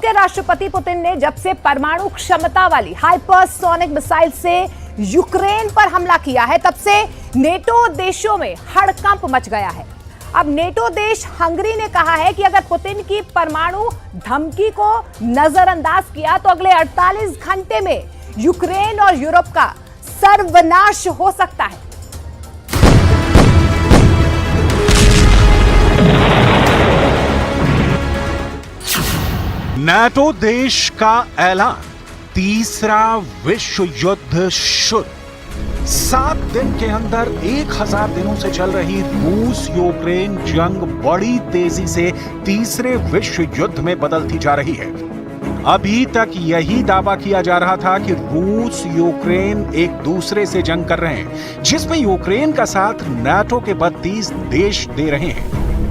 के राष्ट्रपति पुतिन ने जब से परमाणु क्षमता वाली हाइपरसोनिक मिसाइल से यूक्रेन पर हमला किया है, तब से नेटो देशों में हड़कंप मच गया है। अब नेटो देश हंगरी ने कहा है कि अगर पुतिन की परमाणु धमकी को नजरअंदाज किया तो अगले 48 घंटे में यूक्रेन और यूरोप का सर्वनाश हो सकता है। नाटो देश का ऐलान, तीसरा विश्व युद्ध शुरू। 7 दिन के अंदर 1000 दिनों से चल रही रूस यूक्रेन जंग बड़ी तेजी से तीसरे विश्व युद्ध में बदलती जा रही है। अभी तक यही दावा किया जा रहा था कि रूस यूक्रेन एक दूसरे से जंग कर रहे हैं, जिसमें यूक्रेन का साथ नाटो के 32 देश दे रहे हैं।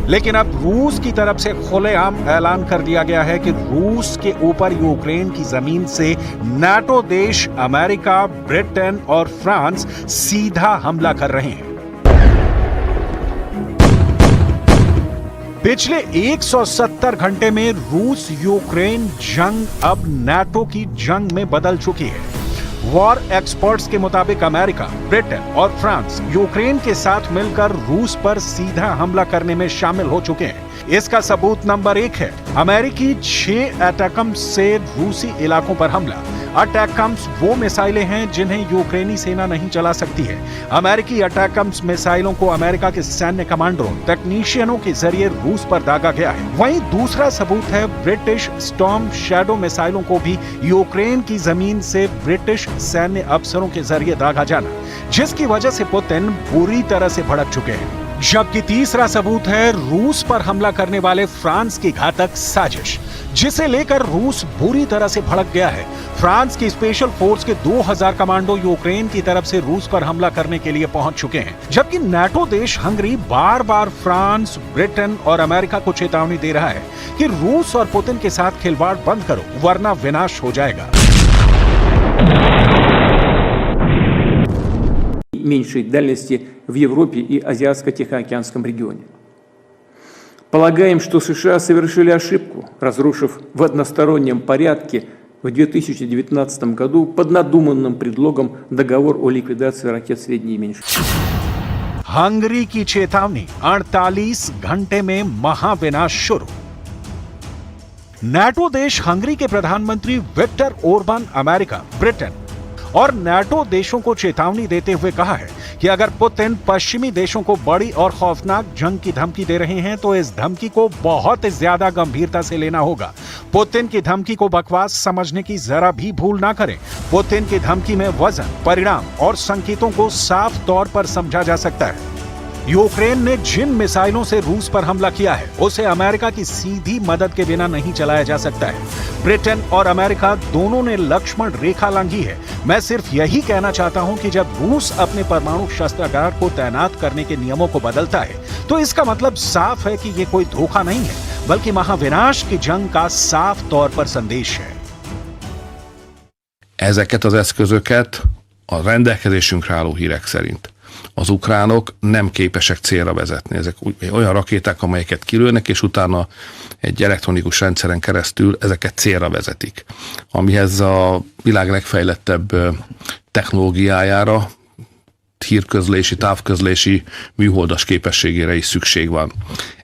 लेकिन अब रूस की तरफ से खुलेआम ऐलान कर दिया गया है कि रूस के ऊपर यूक्रेन की जमीन से नाटो देश अमेरिका, ब्रिटेन और फ्रांस सीधा हमला कर रहे हैं। पिछले 170 घंटे में रूस यूक्रेन जंग अब नाटो की जंग में बदल चुकी है। वॉर एक्सपर्ट्स के मुताबिक अमेरिका, ब्रिटेन और फ्रांस यूक्रेन के साथ मिलकर रूस पर सीधा हमला करने में शामिल हो चुके हैं। इसका सबूत नंबर 1 है अमेरिकी 6 अटैकम्स से रूसी इलाकों पर हमला। अटैकम्स वो मिसाइलें हैं जिन्हें यूक्रेनी सेना नहीं चला सकती है। अमेरिकी अटैकम्स मिसाइलों को अमेरिका के सैन्य कमांडरों, टेक्नीशियनों के जरिए रूस पर दागा गया है। वहीं दूसरा सबूत है ब्रिटिश स्टॉर्म शैडो मिसाइलों को भी यूक्रेन की जमीन से ब्रिटिश सैन्य अफसरों के जरिए दागा जाना, जिसकी वजह से पुतिन बुरी तरह से भड़क चुके हैं। जबकि तीसरा सबूत है रूस पर हमला करने वाले फ्रांस की घातक साजिश, जिसे लेकर रूस बुरी तरह से भड़क गया है। फ्रांस की स्पेशल फोर्स के 2000 कमांडो यूक्रेन की तरफ से रूस पर हमला करने के लिए पहुंच चुके हैं। जबकि नाटो देश हंगरी बार बार फ्रांस, ब्रिटेन और अमेरिका को चेतावनी दे रहा है कि रूस और पुतिन के साथ खिलवाड़ बंद करो, वरना विनाश हो जाएगा। меньшей дальности в Европе и Азиатско-Тихоокеанском регионе. Полагаем, что США совершили ошибку, разрушив в одностороннем порядке в 2019 году под надуманным предлогом договор о ликвидации ракет средней и меньшей. हंगरी की चेतावनी, 48 घंटे में महाविनाश शुरू। नाटो देश हंगरी के प्रधानमंत्री विक्टर ओरबान अमेरिका, ब्रिटेन और नाटो देशों को चेतावनी देते हुए कहा है कि अगर पुतिन पश्चिमी देशों को बड़ी और खौफनाक जंग की धमकी दे रहे हैं तो इस धमकी को बहुत ज्यादा गंभीरता से लेना होगा। पुतिन की धमकी को बकवास समझने की जरा भी भूल ना करें। पुतिन की धमकी में वजन, परिणाम और संकेतों को साफ तौर पर समझा जा सकता है। यूक्रेन ने जिन मिसाइलों से रूस पर हमला किया है, उसे अमेरिका की सीधी मदद के बिना नहीं चलाया जा सकता है। ब्रिटेन और अमेरिका दोनों ने लक्ष्मण रेखा लांघी है। मैं सिर्फ यही कहना चाहता हूं कि जब रूस अपने परमाणु शस्त्रागार को तैनात करने के नियमों को बदलता है, तो इसका मतलब साफ है कि ये कोई धोखा नहीं है, बल्कि महाविनाश की जंग का साफ तौर पर संदेश है। Ezeket az eszközöket a rendelkezésünkre álló hírek szerint az ukránok nem képesek célra vezetni. Ezek olyan rakéták, amelyeket kilőnek, és utána egy elektronikus rendszeren keresztül ezeket célra vezetik. Amihez a világ legfejlettebb technológiájára, hírközlési, távközlési, műholdas képességére is szükség van.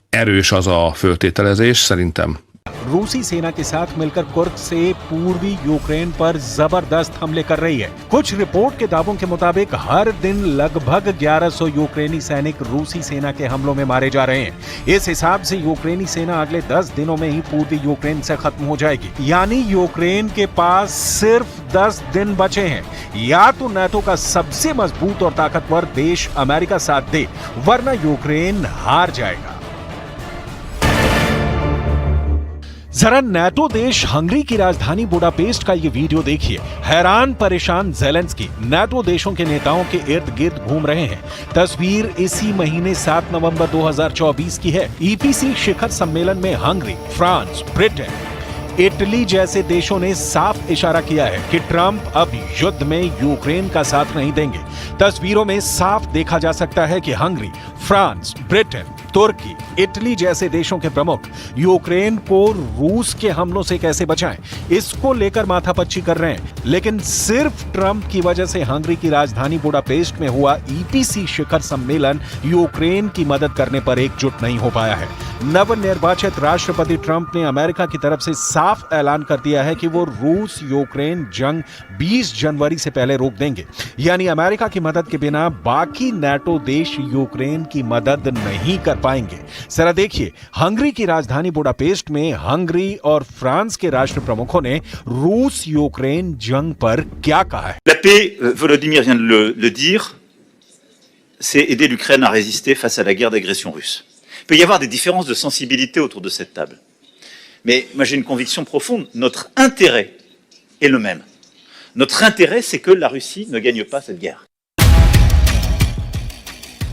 Erős az a föltételezés, szerintem. रूसी सेना के साथ मिलकर कुर्क से पूर्वी Ukraine पर जबरदस्त हमले कर रही है। कुछ रिपोर्ट के दावों के मुताबिक हर दिन लगभग 1100 यूक्रेनी सैनिक रूसी सेना के हमलों में मारे जा रहे हैं। इस हिसाब से यूक्रेनी सेना अगले 10 दिनों में ही पूर्वी यूक्रेन से खत्म हो जाएगी। यानी यूक्रेन के पास सिर्फ 10 दिन बचे हैं। या तो नाटो का सबसे मजबूत और ताकतवर देश अमेरिका साथ दे, वरना यूक्रेन हार जाएगा। जरा नाटो देश हंगरी की राजधानी बुडापेस्ट का ये वीडियो देखिए। हैरान परेशान ज़ेलेंस्की नाटो देशों के नेताओं के इर्द गिर्द घूम रहे हैं। तस्वीर इसी महीने 7 नवंबर 2024 की है। ईपीसी शिखर सम्मेलन में हंगरी, फ्रांस, ब्रिटेन, इटली जैसे देशों ने साफ इशारा किया है कि ट्रंप अब युद्ध में यूक्रेन का साथ नहीं देंगे। तस्वीरों में साफ देखा जा सकता है कि हंगरी, फ्रांस, ब्रिटेन, तुर्की, इटली जैसे देशों के प्रमुख यूक्रेन को रूस के हमलों से कैसे बचाएं, इसको लेकर माथापच्ची कर रहे हैं। लेकिन सिर्फ ट्रंप की वजह से हंगरी की राजधानी बुडापेस्ट में हुआ ईपीसी शिखर सम्मेलन यूक्रेन की मदद करने पर एकजुट नहीं हो पाया है। नवनिर्वाचित राष्ट्रपति ट्रंप ने अमेरिका की तरफ से साफ ऐलान कर दिया है कि वो रूस यूक्रेन जंग 20 जनवरी से पहले रोक देंगे। यानी अमेरिका की मदद के बिना बाकी नाटो देश यूक्रेन की मदद नहीं कर पाएंगे। जरा देखिए हंगरी की राजधानी बुडापेस्ट में हंगरी और फ्रांस के राष्ट्र प्रमुखों ने रूस यूक्रेन जंग पर क्या कहा है। La paix, Volodymyr vient de le dire, c'est aider l'Ukraine à résister face à la guerre d'agression russe. Il peut y avoir des différences de sensibilité autour de cette table. Mais moi j'ai une conviction profonde, notre intérêt est le même. Notre intérêt, c'est que la Russie ne gagne pas cette guerre.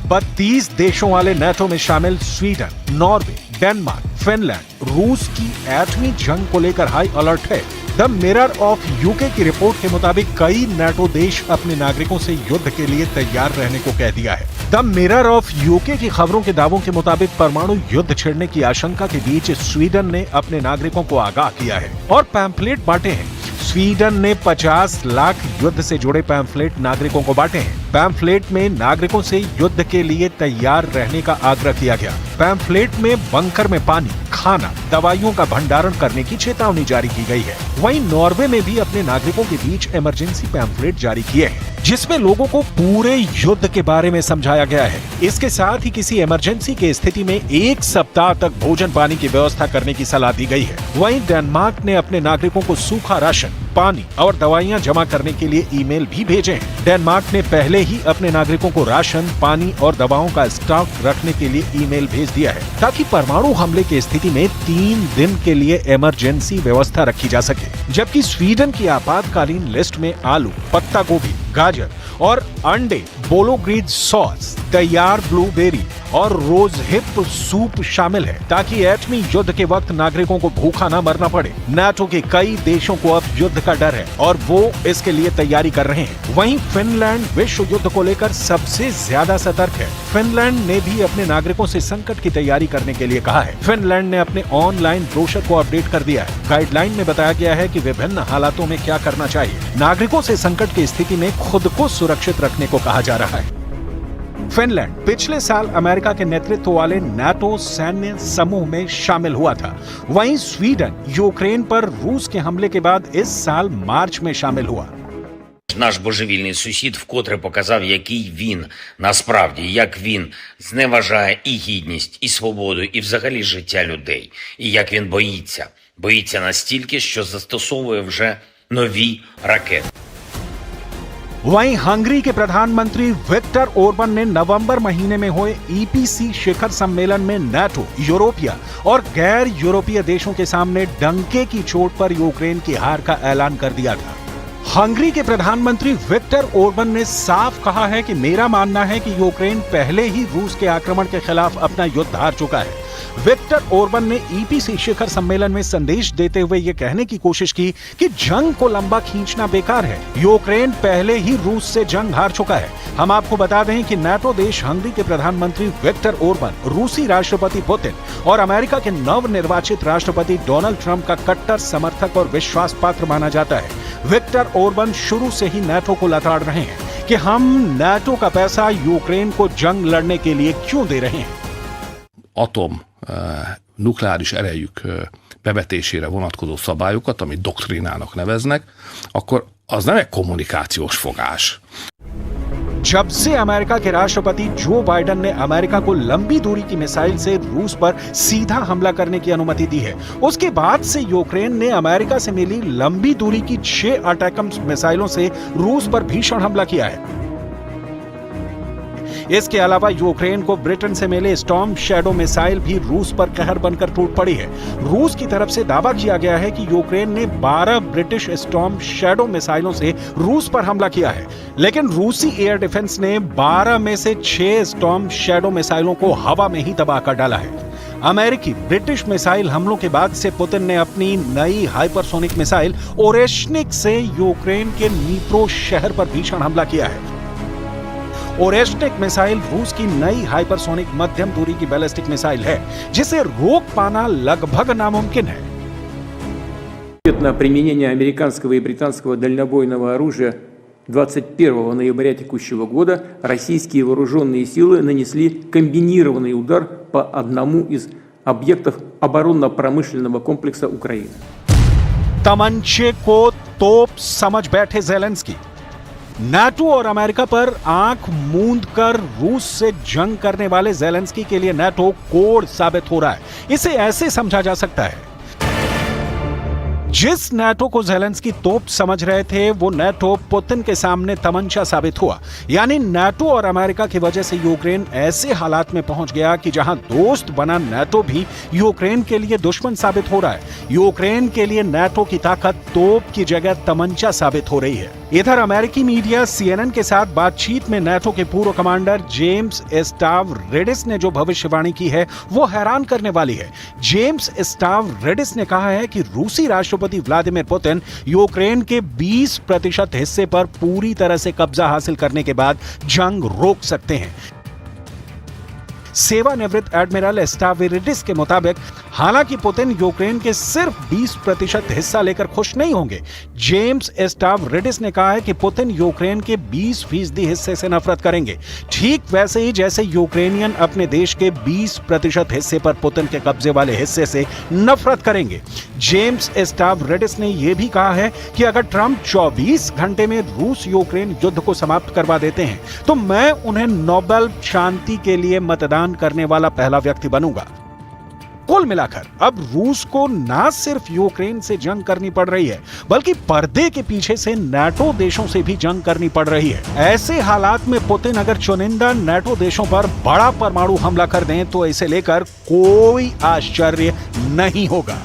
32 देशों वाले NATO में शामिल Sweden, Norway, Denmark, Finland रूस की एटमी जंग को लेकर high alert है। द मिरर ऑफ यूके की रिपोर्ट के मुताबिक कई नाटो देश अपने नागरिकों से युद्ध के लिए तैयार रहने को कह दिया है। द मिरर ऑफ यूके की खबरों के दावों के मुताबिक परमाणु युद्ध छिड़ने की आशंका के बीच स्वीडन ने अपने नागरिकों को आगाह किया है और पैम्फलेट बांटे हैं। स्वीडन ने 50 लाख युद्ध से जुड़े पैम्फलेट नागरिकों को बांटे हैं। पैम्फलेट में नागरिकों से युद्ध के लिए तैयार रहने का आग्रह किया गया। पैम्फलेट में बंकर में पानी, खाना, दवाइयों का भंडारण करने की चेतावनी जारी की गई है। वहीं नॉर्वे में भी अपने नागरिकों के बीच इमरजेंसी पैम्फलेट जारी किए हैं, जिसमें लोगों को पूरे युद्ध के बारे में समझाया गया है। इसके साथ ही किसी इमरजेंसी की स्थिति में 1 सप्ताह तक भोजन पानी की व्यवस्था करने की सलाह दी गई है। वहीं डेनमार्क ने अपने नागरिकों को सूखा राशन, पानी और दवाइयां जमा करने के लिए ईमेल भी भेजे हैं। डेनमार्क ने पहले ही अपने नागरिकों को राशन, पानी और दवाओं का स्टॉक रखने के लिए ईमेल भेज दिया है, ताकि परमाणु हमले की स्थिति में 3 दिन के लिए इमरजेंसी व्यवस्था रखी जा सके। जबकि स्वीडन की आपातकालीन लिस्ट में आलू, पत्ता गोभी, गाजर और अंडे, बोलोग्रीज सॉस, तैयार ब्लूबेरी और रोज हिप सूप शामिल है, ताकि एटमी युद्ध के वक्त नागरिकों को भूखा न मरना पड़े। नाटो के कई देशों को अब युद्ध का डर है और वो इसके लिए तैयारी कर रहे हैं। वहीं फिनलैंड विश्व युद्ध को लेकर सबसे ज्यादा सतर्क है। फिनलैंड ने भी अपने नागरिकों से संकट की तैयारी करने के लिए कहा है। फिनलैंड ने अपने ऑनलाइन ब्रोशर को अपडेट कर दिया है। गाइडलाइन में बताया गया है कि विभिन्न हालातों में क्या करना चाहिए। नागरिकों से संकट की स्थिति में खुद को सुरक्षित रखने को कहा जा रहा है। फिनलैंड पिछले साल अमेरिका के नेतृत्व वाले नाटो सैन्य समूह में शामिल हुआ था। वहीं स्वीडन यूक्रेन पर रूस के हमले के बाद इस साल मार्च में शामिल हुआ। Наш божевільний сусід вкотре показав, який він насправді, як він зневажає і гідність, і свободу, і взагалі життя людей. І як він боїться. Боїться настільки, що застосовує вже нові ракети. वहीं हंगरी के प्रधानमंत्री विक्टर ओर्बन ने नवंबर महीने में हुए ईपीसी शिखर सम्मेलन में नाटो, यूरोपीय और गैर यूरोपीय देशों के सामने डंके की चोट पर यूक्रेन की हार का ऐलान कर दिया था। हंगरी के प्रधानमंत्री विक्टर ओर्बन ने साफ कहा है कि मेरा मानना है कि यूक्रेन पहले ही रूस के आक्रमण के खिलाफ अपना युद्ध हार चुका है। विक्टर ओर्बन ने ईपीसी शिखर सम्मेलन में संदेश देते हुए ये कहने की कोशिश की कि जंग को लंबा खींचना बेकार है। यूक्रेन पहले ही रूस से जंग हार चुका है। हम आपको बता दें कि नाटो देश हंगरी के प्रधानमंत्री विक्टर ओर्बन रूसी राष्ट्रपति पुतिन और अमेरिका के नवनिर्वाचित राष्ट्रपति डोनाल्ड ट्रंप का कट्टर समर्थक और विश्वास पात्र माना जाता है। विक्टर ओर्बन शुरू से ही नाटो को लताड़ रहे हैं कि हम नाटो का पैसा यूक्रेन को जंग लड़ने के लिए क्यों दे रहे हैं। nukleáris erejük bevetésére vonatkozó szabályokat, amit doktrinának neveznek, akkor az nem egy kommunikációs fogás. जब से अमेरिका के राष्ट्रपति जो बाइडेन ने अमेरिका को लंबी दूरी की मिसाइल से रूस पर सीधा हमला करने की अनुमति दी है, उसके बाद से यूक्रेन ने अमेरिका से मिली लंबी दूरी की 6 अटैकम्स मिसाइलों से रूस पर भीषण हमला किया है। इसके अलावा यूक्रेन को ब्रिटेन से मिले स्टॉर्म शैडो मिसाइल भी रूस पर कहर बनकर टूट पड़ी है। रूस की तरफ से दावा किया गया है कि यूक्रेन ने 12 ब्रिटिश स्टॉर्म शैडो मिसाइलों से रूस पर हमला किया है, लेकिन रूसी एयर डिफेंस ने 12 में से 6 स्टॉर्म शैडो मिसाइलों को हवा में ही तबाह कर डाला है। अमेरिकी ब्रिटिश मिसाइल हमलों के बाद से पुतिन ने अपनी नई हाइपरसोनिक मिसाइल ओरेशनिक से यूक्रेन के नीप्रो शहर पर भीषण हमला किया है। ओरेस्टिक मिसाइल रूस की नई हाइपरसोनिक मध्यम दूरी की बैलिस्टिक मिसाइल है, जिसे रोक पाना लगभग नामुमकिन है। На применение американского и британского дальнобойного оружия 21 ноября текущего года российские вооруженные силы нанесли комбинированный удар по одному из объектов оборонно-промышленного комплекса Украины. तमंचे को तोप समझ बैठे ज़ेलेंस्की। नाटो और अमेरिका पर आंख मूंद कर रूस से जंग करने वाले ज़ेलेंस्की के लिए नाटो कोड साबित हो रहा है। इसे ऐसे समझा जा सकता है, जिस नाटो को ज़ेलेंस्की तोप समझ रहे थे वो नाटो पुतिन के सामने तमंचा साबित हुआ। यानी नाटो और अमेरिका की वजह से यूक्रेन ऐसे हालात में पहुंच गया कि जहां दोस्त बना नाटो भी यूक्रेन के लिए दुश्मन साबित हो रहा है। यूक्रेन के लिए नाटो की ताकत तोप की जगह तमंचा साबित हो रही है। इधर अमेरिकी मीडिया CNN के साथ बातचीत में नाटो के पूर्व कमांडर जेम्स स्टावरिडिस ने जो भविष्यवाणी की है वो हैरान करने वाली है। जेम्स स्टावरिडिस ने कहा है कि रूसी राष्ट्रपति व्लादिमीर पुतिन यूक्रेन के 20% हिस्से पर पूरी तरह से कब्जा हासिल करने के बाद जंग रोक सकते हैं। सेवानिवृत्त एडमिरल स्टावरिडिस के मुताबिक हालांकि पुतिन यूक्रेन के सिर्फ 20% हिस्सा लेकर खुश नहीं होंगे। जेम्स स्टावरिडिस ने कहा है कि पुतिन यूक्रेन के 20% हिस्से से नफरत करेंगे, ठीक वैसे ही जैसे यूक्रेनियन अपने देश के 20% हिस्से पर पुतिन के कब्जे वाले हिस्से से नफरत करेंगे। जेम्स स्टावरिडिस ने यह भी कहा है कि अगर ट्रंप 24 घंटे में रूस यूक्रेन युद्ध को समाप्त करवा देते हैं तो मैं उन्हें नोबेल शांति के लिए मतदान करने वाला पहला व्यक्ति बनूंगा। कुल मिलाकर अब रूस को ना सिर्फ यूक्रेन से जंग करनी पड़ रही है, बल्कि पर्दे के पीछे से नाटो देशों से भी जंग करनी पड़ रही है। ऐसे हालात में पुतिन अगर चुनिंदा नाटो देशों पर बड़ा परमाणु हमला कर दें तो इसे लेकर कोई आश्चर्य नहीं होगा।